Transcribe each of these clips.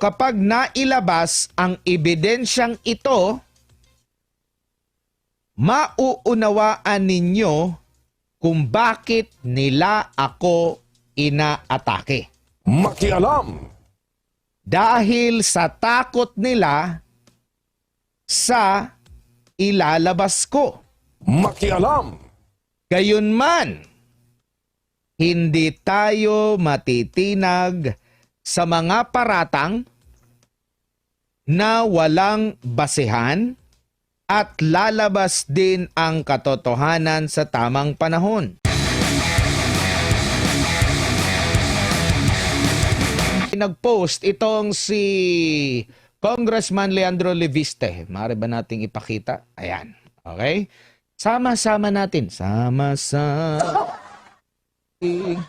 kapag nailabas ang ebidensyang ito, mauunawaan ninyo kung bakit nila ako inaatake. Makialam. Dahil sa takot nila sa ilalabas ko. Makialam. Gayunman, hindi tayo matitinag sa mga paratang na walang basehan at lalabas din ang katotohanan sa tamang panahon. Nag-post itong si Congressman Leandro Leviste. Maaari ba nating ipakita? Ayan. Okay? Sama-sama natin. Sama-sama.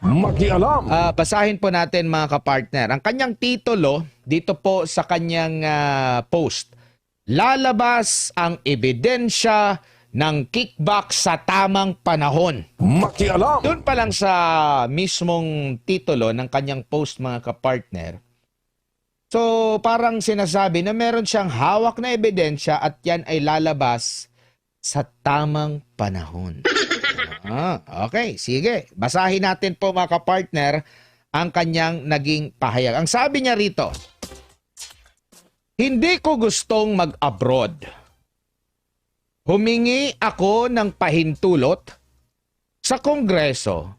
Makialam. Basahin po natin mga kapartner. Ang kanyang titulo dito po sa kanyang post. Lalabas ang ebidensya ng kickback sa tamang panahon. Makialam. Doon pa lang sa mismong titulo ng kanyang post mga kapartner. So parang sinasabi na meron siyang hawak na ebidensya at yan ay lalabas sa tamang panahon. Okay, sige. Basahin natin po mga kapartner ang kanyang naging pahayag. Ang sabi niya rito, hindi ko gustong mag-abroad. Humingi ako ng pahintulot sa Kongreso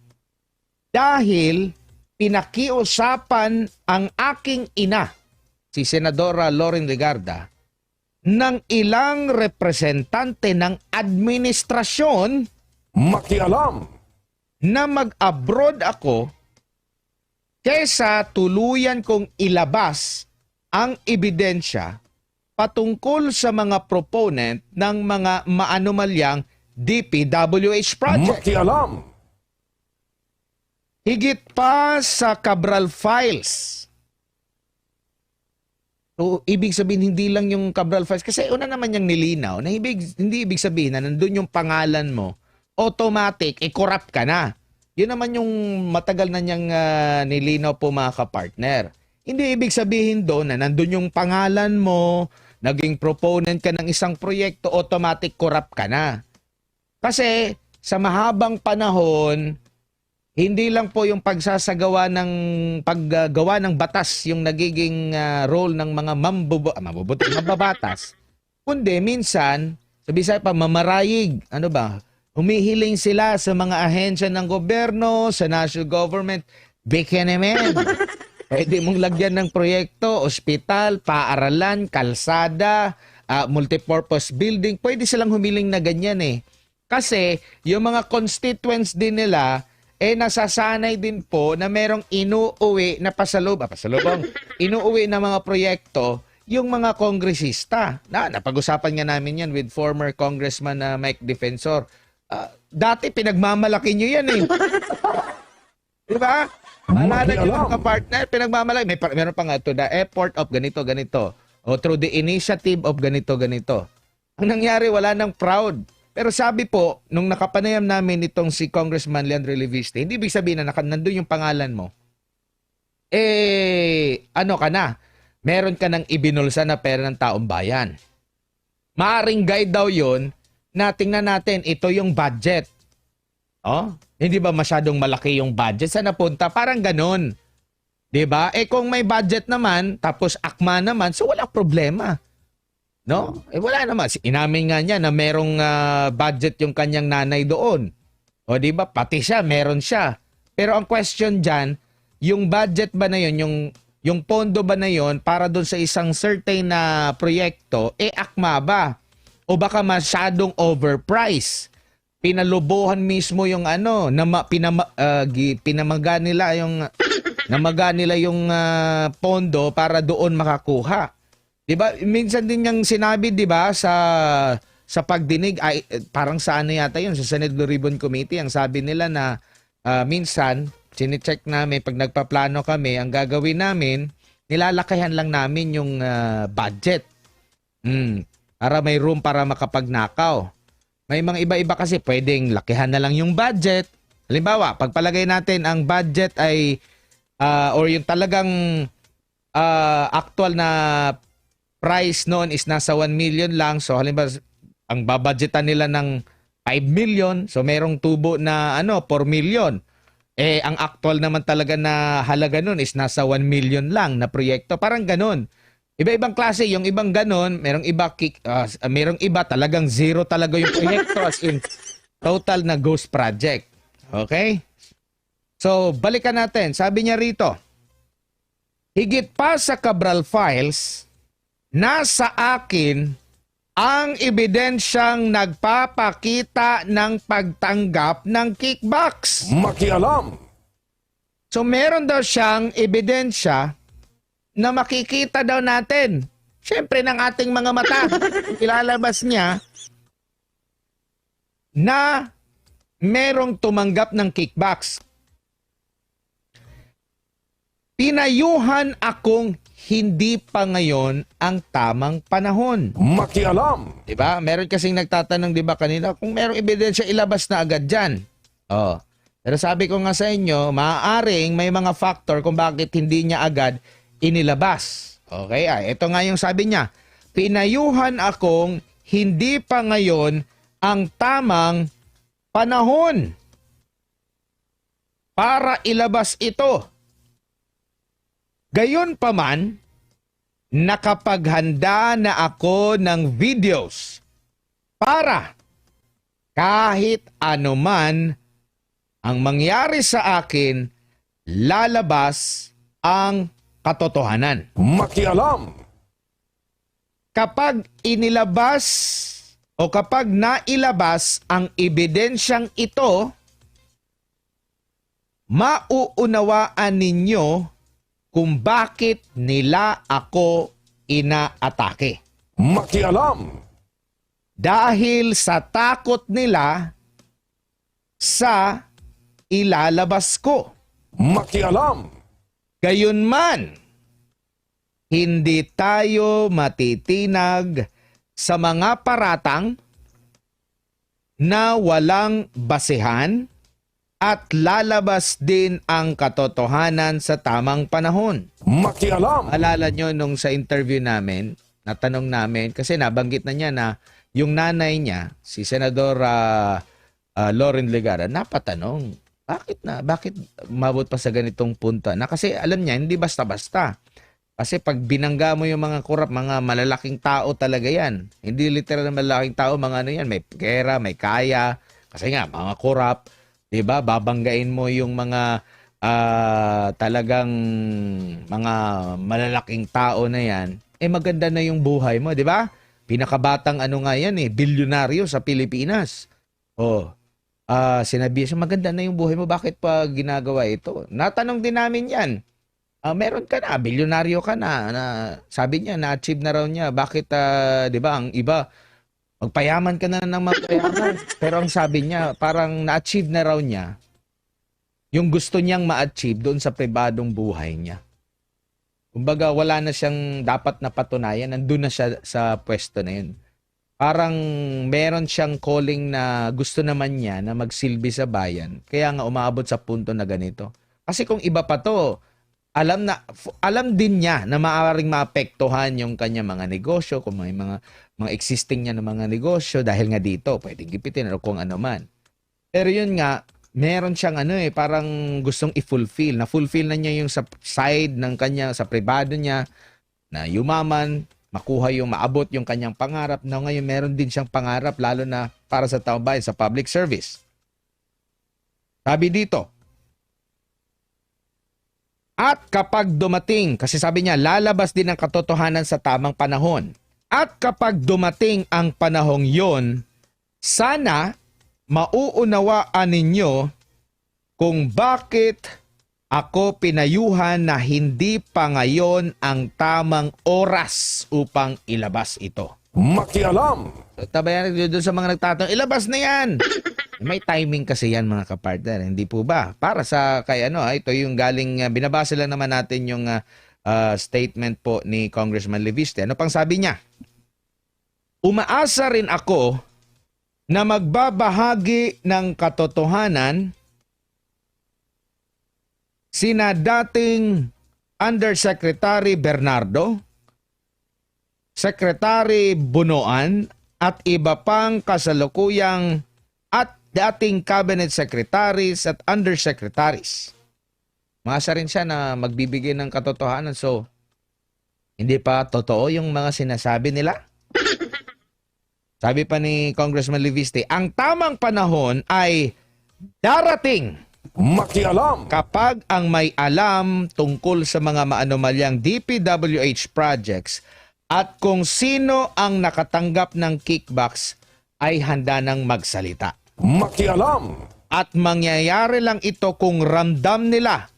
dahil pinakiusapan ang aking ina, si Senadora Loren Legarda, ng ilang representante ng administrasyon Makialam. na mag-abroad ako kesa tuluyan kong ilabas ang ebidensya patungkol sa mga proponent ng mga maanomalyang DPWH project. Makialam. Higit pa sa Cabral Files. So, ibig sabihin hindi lang yung Cabral Files. Kasi una naman yung nilinaw na hindi ibig sabihin na nandun yung pangalan mo, automatic, corrupt ka na. Yun naman yung matagal na niyang nilinaw po mga kapartner. Hindi ibig sabihin doon na nandun yung pangalan mo, naging proponent ka ng isang proyekto, automatic corrupt ka na. Kasi sa mahabang panahon, hindi lang po yung paggawa ng batas yung nagiging role ng mga mababatas, kundi minsan, sabi sa pamamarayig, humihiling sila sa mga ahensya ng gobyerno, sa national government, bikenemen. Pwede mong lagyan ng proyekto, ospital, paaralan, kalsada, multipurpose building. Pwede silang humiling na ganyan eh. Kasi yung mga constituents din nila, nasasanay din po na merong inuuwi na pasalubong, inuuwi na mga proyekto yung mga kongresista. Napag-usapan nga namin yan with former Congressman Mike Defensor. Dati pinagmamalaki nyo yan eh. Diba? Alala nyo mga partner, pinagmamalaki. Meron pa nga to the effort of ganito. O through the initiative of ganito. Ang nangyari, wala nang proud. Pero sabi po, nung nakapanayam namin itong si Congressman Leandro Leviste, hindi ibig sabihin na nandun yung pangalan mo. Ano ka na? Meron ka ng ibinulsa na pera ng taong bayan. Maaring guide daw yun na tingnan natin, ito yung budget. Hindi ba masyadong malaki yung budget? Saan napunta? Parang ganun. Diba? Kung may budget naman, tapos akma naman, so walang problema. No? Wala naman. Inamin nga niya na merong budget yung kanyang nanay doon. O di ba? Pati siya, meron siya. Pero ang question dyan, yung budget ba na yun, yung pondo ba na yun para doon sa isang certain na proyekto, akma ba? O baka masyadong overpriced? Pinalubuhan mismo yung pinamaga nila yung pondo para doon makakuha. 'Di ba? Minsan din yung sinabi, 'di ba, sa pagdinig ay parang sa yata 'yun sa Senate Blue Ribbon Committee, ang sabi nila na minsan sine-check namin pag nagpaplano kami, ang gagawin namin, nilalakihan lang namin yung budget. Para may room para makapagnakaw. May mga iba-iba kasi pwedeng lakihan na lang yung budget. Halimbawa, pagpalagay natin ang budget ay or yung talagang actual na price noon is nasa 1 million lang. So halimbawa ang babudgetan nila ng 5 million, so merong tubo na 4 million. Ang actual naman talaga na halaga noon is nasa 1 million lang na proyekto. Parang ganun. Iba-ibang klase, yung ibang ganun, merong iba talagang zero talaga yung proyekto as in total na ghost project. Okay? So, balikan natin. Sabi niya rito, higit pa sa Cabral Files, nasa akin ang ebidensyang nagpapakita ng pagtanggap ng kickbacks. Makialam. So meron daw siyang ebidensya na makikita daw natin. Siyempre ng ating mga mata. Ilalabas niya na merong tumanggap ng kickbacks. Pinayuhan akong hindi pa ngayon ang tamang panahon. Makialam. Diba? Meron kasing nagtatanong, diba kanina, kung merong ebidensya, ilabas na agad dyan. Oh. Pero sabi ko nga sa inyo, maaaring may mga factor kung bakit hindi niya agad inilabas. Okay? Ito nga yung sabi niya. Pinayuhan akong hindi pa ngayon ang tamang panahon para ilabas ito. Gayon pa man, nakapaghanda na ako ng videos para kahit anuman ang mangyari sa akin, lalabas ang katotohanan. Makialam. Kapag inilabas o kapag nailabas ang ebidensyang ito, mauunawaan ninyo kung bakit nila ako inaatake. Makialam. Dahil sa takot nila sa ilalabas ko. Makialam. Gayunman, hindi tayo matitinag sa mga paratang na walang basehan at lalabas din ang katotohanan sa tamang panahon. Makialam. Alala nyo nung sa interview namin, natanong namin, kasi nabanggit na niya na yung nanay niya, si Senador Loren Legarda, napatanong, bakit mabot pa sa ganitong punta? Na kasi alam niya, hindi basta-basta. Kasi pag binangga mo yung mga kurap, mga malalaking tao talaga yan. Hindi literal na malalaking tao, mga ano yan, may pera, may kaya. Kasi nga, mga kurap, diba? Babanggain mo yung mga talagang mga malalaking tao na yan. Maganda na yung buhay mo, di ba? Pinakabatang ano nga yan bilyonaryo sa Pilipinas. Sinabi siya, maganda na yung buhay mo, bakit pa ginagawa ito? Natanong din namin yan. Meron ka na, bilyonaryo ka na sabi niya, na-achieve na raw niya. Bakit, di ba, ang iba, magpayaman ka na ng magpayaman. Pero ang sabi niya, parang na-achieve na raw niya yung gusto niyang ma-achieve doon sa pribadong buhay niya. Kumbaga, wala na siyang dapat na patunayan. Nandun na siya sa pwesto na yun. Parang meron siyang calling na gusto naman niya na magsilbi sa bayan. Kaya nga umaabot sa punto na ganito. Kasi kung iba pa to, alam din niya na maaaring maapektuhan yung kanya mga negosyo, kung may mga existing niya na mga negosyo dahil nga dito, pwedeng gipitin o kung ano man. Pero yun nga, meron siyang parang gustong i-fulfill. Na-fulfill na niya yung sa side ng kanya, sa pribado niya, na yumaman, makuha yung maabot yung kanyang pangarap. Na ngayon meron din siyang pangarap, lalo na para sa taong bayan, sa public service. Sabi dito, at kapag dumating, kasi sabi niya, lalabas din ang katotohanan sa tamang panahon. At kapag dumating ang panahong yon, sana mauunawaan ninyo kung bakit ako pinayuhan na hindi pa ngayon ang tamang oras upang ilabas ito. Makialam. So, tabayan doon sa mga nagtatanong, ilabas na yan! May timing kasi yan mga kapartner, hindi po ba? Para sa kay ito yung galing, binabasa lang naman natin yung statement po ni Congressman Leviste. Ano pang sabi niya? Umaasa rin ako na magbabahagi ng katotohanan sina dating Undersecretary Bernardo, Secretary Bunoan at iba pang kasalukuyang at dating cabinet secretaries at undersecretaries. Maasa rin siya na magbibigay ng katotohanan. So, hindi pa totoo yung mga sinasabi nila. Sabi pa ni Congressman Leviste, ang tamang panahon ay darating Makialam. kapag ang may alam tungkol sa mga maanomalyang DPWH projects at kung sino ang nakatanggap ng kickbacks ay handa nang magsalita. Makialam. At mangyayari lang ito kung ramdam nila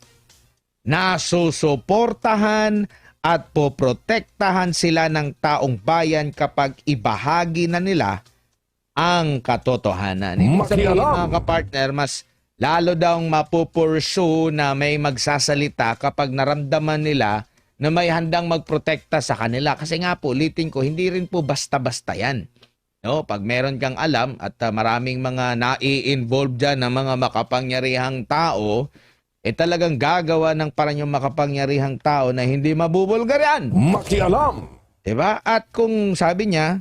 na susuportahan at poprotektahan sila ng taong bayan kapag ibahagi na nila ang katotohanan. Ibig sabihin, Makialam. mga kapartner, mas lalo daw mapupursue na may magsasalita kapag naramdaman nila na may handang magprotekta sa kanila. Kasi nga po, ulitin ko, hindi rin po basta-basta yan. No, pag meron kang alam at maraming mga nai-involve dyan ng mga makapangyarihang tao, talagang gagawa ng parang yung makapangyarihang tao na hindi mabubulgar yan. Makialam. Diba? At kung sabi niya,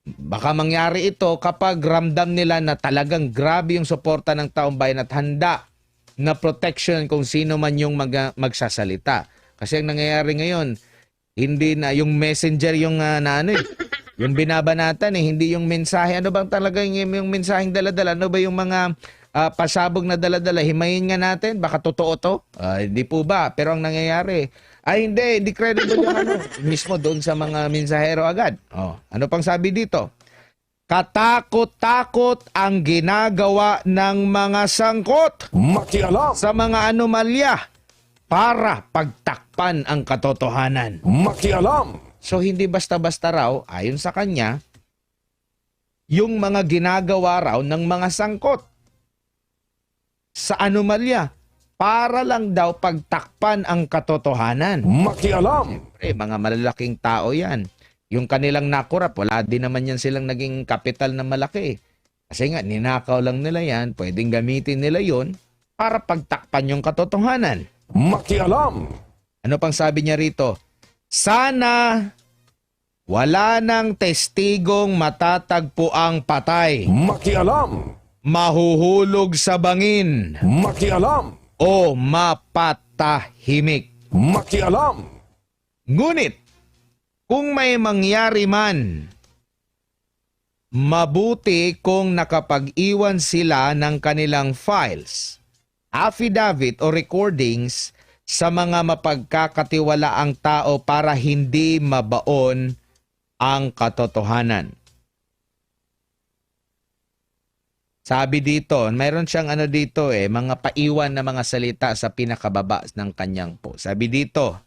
baka mangyari ito kapag ramdam nila na talagang grabe yung suporta ng taong bayan at handa na protection kung sino man yung magsasalita. Kasi ang nangyayari ngayon, hindi na yung messenger yung yung binabanatan hindi yung mensahe. Ano bang talaga yung mensaheng daladala? Ano ba yung mga pasabog na daladala? Himayin nga natin, baka totoo to? Hindi po ba? Pero ang nangyayari, hindi credible yung mismo doon sa mga mensahero agad. Ano pang sabi dito? Katakot-takot ang ginagawa ng mga sangkot Makialam. sa mga anomalya para pagtakpan ang katotohanan. Makialam. So hindi basta-basta raw, ayon sa kanya, yung mga ginagawa raw ng mga sangkot sa anomalya para lang daw pagtakpan ang katotohanan. Makialam. Mga malalaking tao yan. Yung kanilang nakurap, wala din naman yan silang naging kapital na malaki. Kasi nga, ninakaw lang nila yan, pwedeng gamitin nila yon para pagtakpan yung katotohanan. Makialam. Ano pang sabi niya rito? Sana wala nang testigong matatagpo ang patay, Makialam. mahuhulog sa bangin, Makialam. o mapatahimik. Makialam. Ngunit, kung may mangyari man, mabuti kung nakapag-iwan sila ng kanilang files, affidavit o recordings sa mga mapagkakatiwalaang tao para hindi mabaon ang katotohanan. Sabi dito, mayroon siyang dito mga paiwan na mga salita sa pinakababa ng kanyang post. Sabi dito,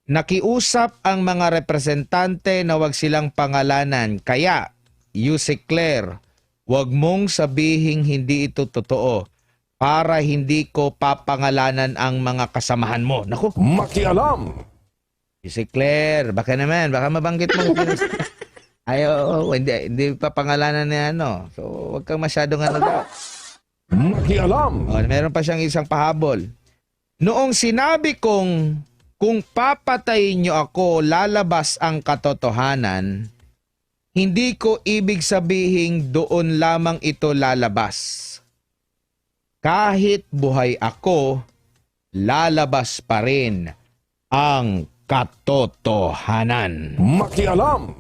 nakiusap ang mga representante na wag silang pangalanan. Kaya, Yuse Claire, wag mong sabihing hindi ito totoo para hindi ko papangalanan ang mga kasamahan mo. Naku, Makialam. Yuse Claire, baka naman, baka mabanggit mo. Hindi pa pangalanan niya So, wag kang masyadong daw. Makialam. Meron pa siyang isang pahabol. Noong sinabi kong kung papatayin niyo ako, lalabas ang katotohanan, hindi ko ibig sabihin doon lamang ito lalabas. Kahit buhay ako, lalabas pa rin ang katotohanan. Makialam.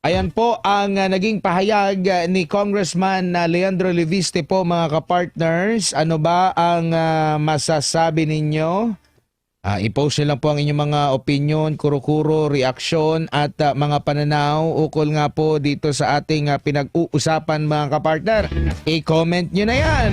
Ayan po ang naging pahayag ni Congressman Leandro Leviste po, mga kapartners. Ano ba ang masasabi ninyo? I-post nyo lang po ang inyong mga opinion, kuro-kuro, reaksyon at mga pananaw ukol nga po dito sa ating pinag-uusapan, mga kapartner. I-comment nyo na yan